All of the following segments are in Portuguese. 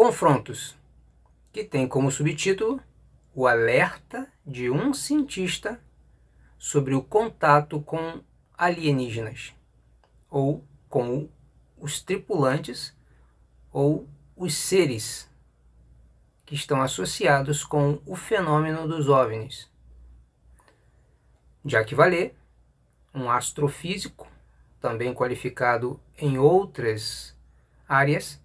Confrontos, que tem como subtítulo o alerta de um cientista sobre o contato com alienígenas, ou com os tripulantes, ou os seres que estão associados com o fenômeno dos OVNIs. Jacques Vallée, um astrofísico, também qualificado em outras áreas,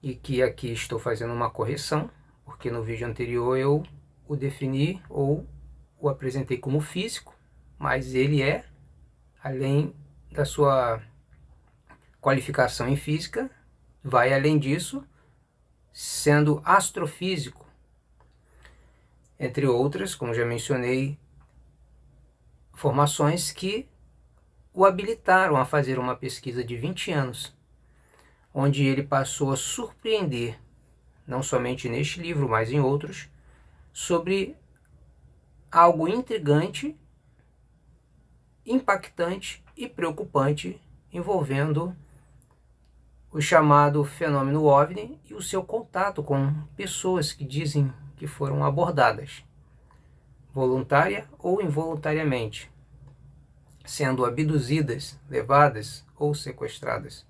e que aqui estou fazendo uma correção, porque no vídeo anterior eu o defini ou o apresentei como físico, mas ele é, além da sua qualificação em física, vai além disso, sendo astrofísico, entre outras, como já mencionei, formações que o habilitaram a fazer uma pesquisa de 20 anos, onde ele passou a surpreender, não somente neste livro, mas em outros, sobre algo intrigante, impactante e preocupante envolvendo o chamado fenômeno OVNI e o seu contato com pessoas que dizem que foram abordadas, voluntária ou involuntariamente, sendo abduzidas, levadas ou sequestradas.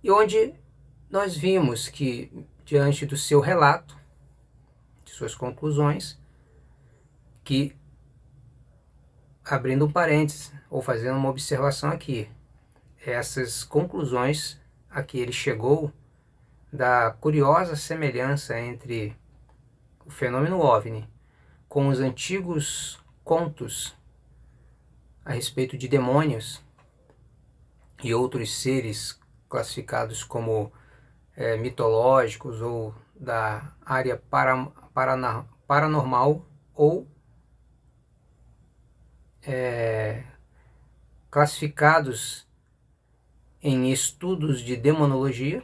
E onde nós vimos que, diante do seu relato, de suas conclusões, que, abrindo um parênteses, ou fazendo uma observação aqui, essas conclusões a que ele chegou, da curiosa semelhança entre o fenômeno OVNI com os antigos contos a respeito de demônios e outros seres classificados como mitológicos ou da área paranormal ou classificados em estudos de demonologia.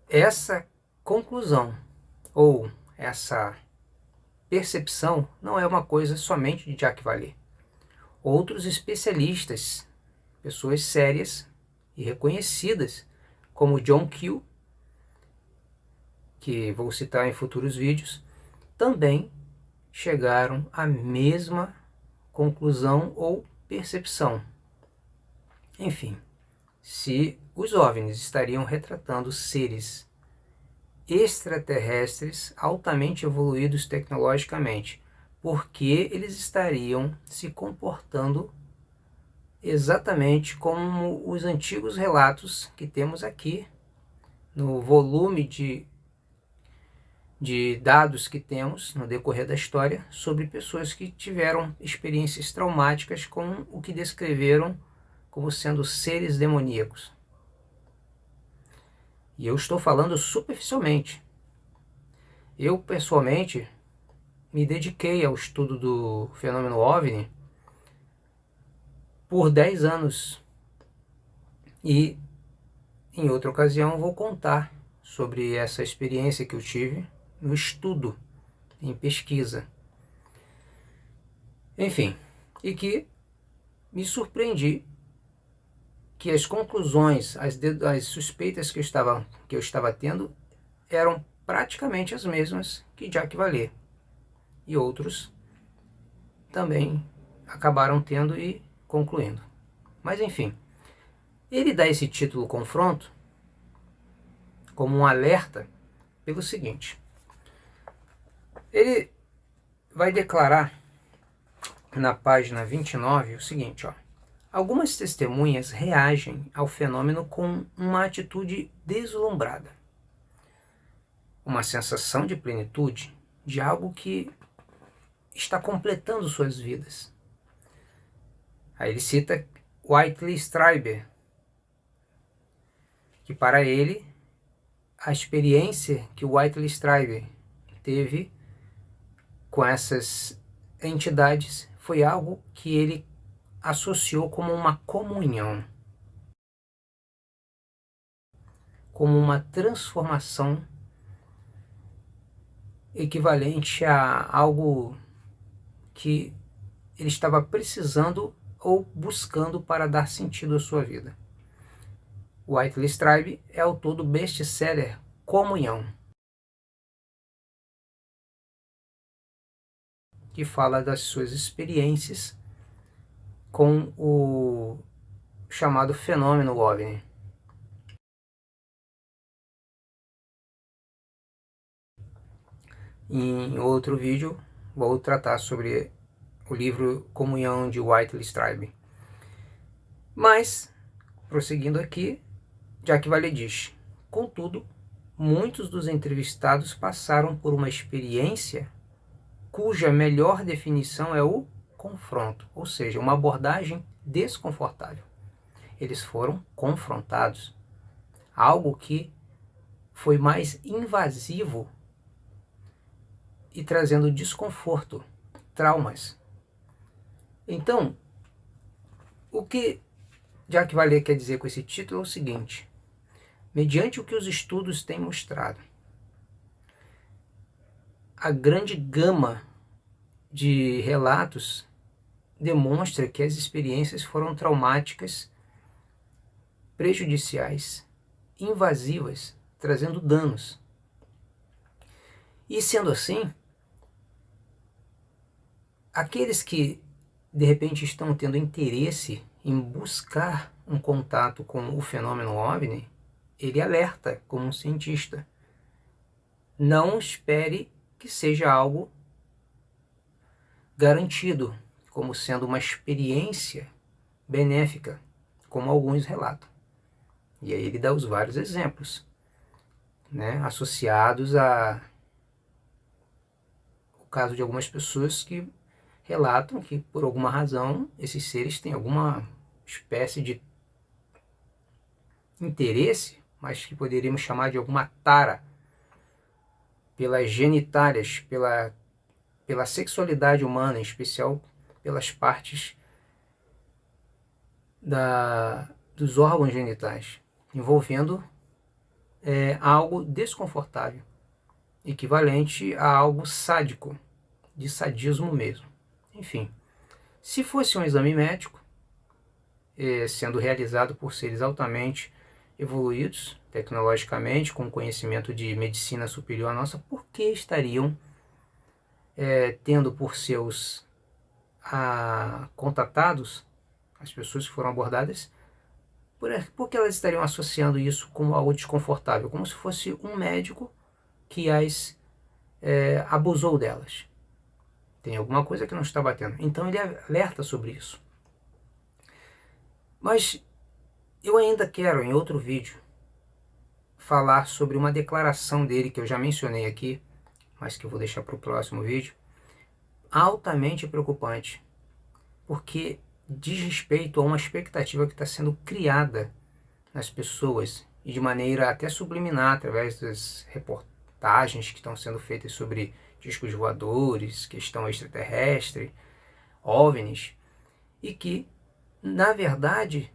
Essa conclusão ou essa percepção não é uma coisa somente de Jacques Vallée. Outros especialistas, pessoas sérias e reconhecidas, como John Keel, que vou citar em futuros vídeos, também chegaram à mesma conclusão ou percepção. Enfim, se os OVNIs estariam retratando seres extraterrestres altamente evoluídos tecnologicamente, porque eles estariam se comportando exatamente como os antigos relatos que temos aqui no volume de dados que temos no decorrer da história sobre pessoas que tiveram experiências traumáticas com o que descreveram como sendo seres demoníacos. E eu estou falando superficialmente. Eu, pessoalmente, me dediquei ao estudo do fenômeno OVNI por 10 anos. E, em outra ocasião, vou contar sobre essa experiência que eu tive no estudo, em pesquisa. Enfim, e que me surpreendi que as conclusões, as suspeitas que eu estava tendo eram praticamente as mesmas que Jacques Vallée. E outros também acabaram tendo e concluindo. Mas enfim, ele dá esse título Confronto como um alerta pelo seguinte. Ele vai declarar na página 29 o seguinte, ó. Algumas testemunhas reagem ao fenômeno com uma atitude deslumbrada, uma sensação de plenitude, de algo que está completando suas vidas. Aí ele cita Whitley Strieber, que para ele, a experiência que o Whitley Strieber teve com essas entidades foi algo que ele associou como uma comunhão, como uma transformação equivalente a algo que ele estava precisando ou buscando para dar sentido à sua vida. Whiteley Strieber é autor do best-seller Comunhão, que fala das suas experiências com o chamado fenômeno OVNI. Em outro vídeo vou tratar sobre o livro Comunhão de Whiteley Strieber. Mas, prosseguindo aqui, Jack Vallee diz: contudo, muitos dos entrevistados passaram por uma experiência cuja melhor definição é o confronto, ou seja, uma abordagem desconfortável. Eles foram confrontados. Algo que foi mais invasivo e trazendo desconforto, traumas. Então, o que Jack Vallee quer dizer com esse título é o seguinte: mediante o que os estudos têm mostrado, a grande gama de relatos demonstra que as experiências foram traumáticas, prejudiciais, invasivas, trazendo danos. E sendo assim, aqueles que de repente estão tendo interesse em buscar um contato com o fenômeno OVNI, ele alerta como um cientista: não espere que seja algo garantido como sendo uma experiência benéfica, como alguns relatam. E aí ele dá os vários exemplos, né, associados a o caso de algumas pessoas que relatam que por alguma razão esses seres têm alguma espécie de interesse, mas que poderíamos chamar de alguma tara pelas genitálias, pela sexualidade humana, em especial pelas partes dos órgãos genitais, envolvendo algo desconfortável, equivalente a algo sádico, de sadismo mesmo. Enfim, se fosse um exame médico, sendo realizado por seres altamente evoluídos tecnologicamente, com conhecimento de medicina superior à nossa, por que estariam tendo por seus contatados, as pessoas que foram abordadas, por que elas estariam associando isso com algo desconfortável, como se fosse um médico que as abusou delas? Tem alguma coisa que não está batendo. Então ele alerta sobre isso. Mas eu ainda quero, em outro vídeo, falar sobre uma declaração dele que eu já mencionei aqui, mas que eu vou deixar para o próximo vídeo, altamente preocupante, porque diz respeito a uma expectativa que está sendo criada nas pessoas, e de maneira até subliminar, através das reportagens que estão sendo feitas sobre discos voadores, questão extraterrestre, OVNIs, e que, na verdade,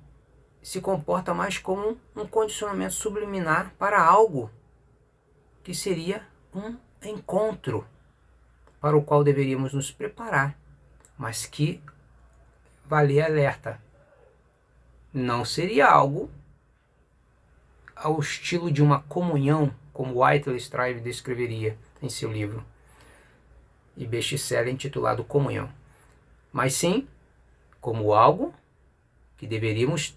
se comporta mais como um condicionamento subliminar para algo que seria um encontro para o qual deveríamos nos preparar, mas que Vallee alerta: não seria algo ao estilo de uma comunhão, como Whiteley Strieber descreveria em seu livro e best-seller intitulado Comunhão, mas sim como algo que deveríamos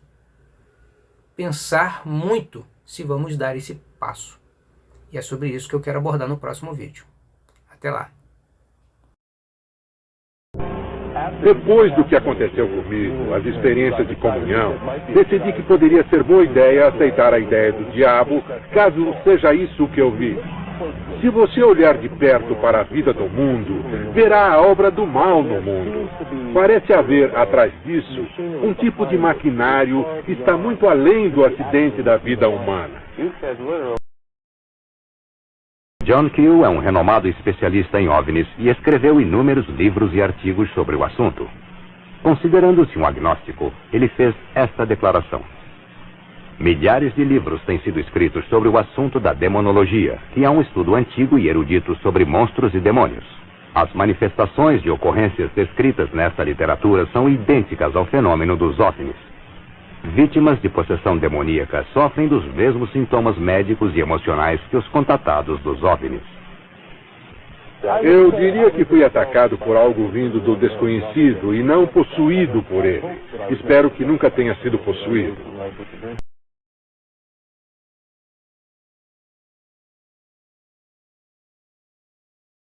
pensar muito se vamos dar esse passo. E é sobre isso que eu quero abordar no próximo vídeo. Até lá! Depois do que aconteceu comigo, as experiências de comunhão, decidi que poderia ser boa ideia aceitar a ideia do diabo, caso seja isso que eu vi. Se você olhar de perto para a vida do mundo, verá a obra do mal no mundo. Parece haver, atrás disso, um tipo de maquinário que está muito além do acidente da vida humana. John Keel é um renomado especialista em OVNIs e escreveu inúmeros livros e artigos sobre o assunto. Considerando-se um agnóstico, ele fez esta declaração: milhares de livros têm sido escritos sobre o assunto da demonologia, que é um estudo antigo e erudito sobre monstros e demônios. As manifestações de ocorrências descritas nesta literatura são idênticas ao fenômeno dos OVNIs. Vítimas de possessão demoníaca sofrem dos mesmos sintomas médicos e emocionais que os contatados dos OVNIs. Eu diria que fui atacado por algo vindo do desconhecido e não possuído por ele. Espero que nunca tenha sido possuído.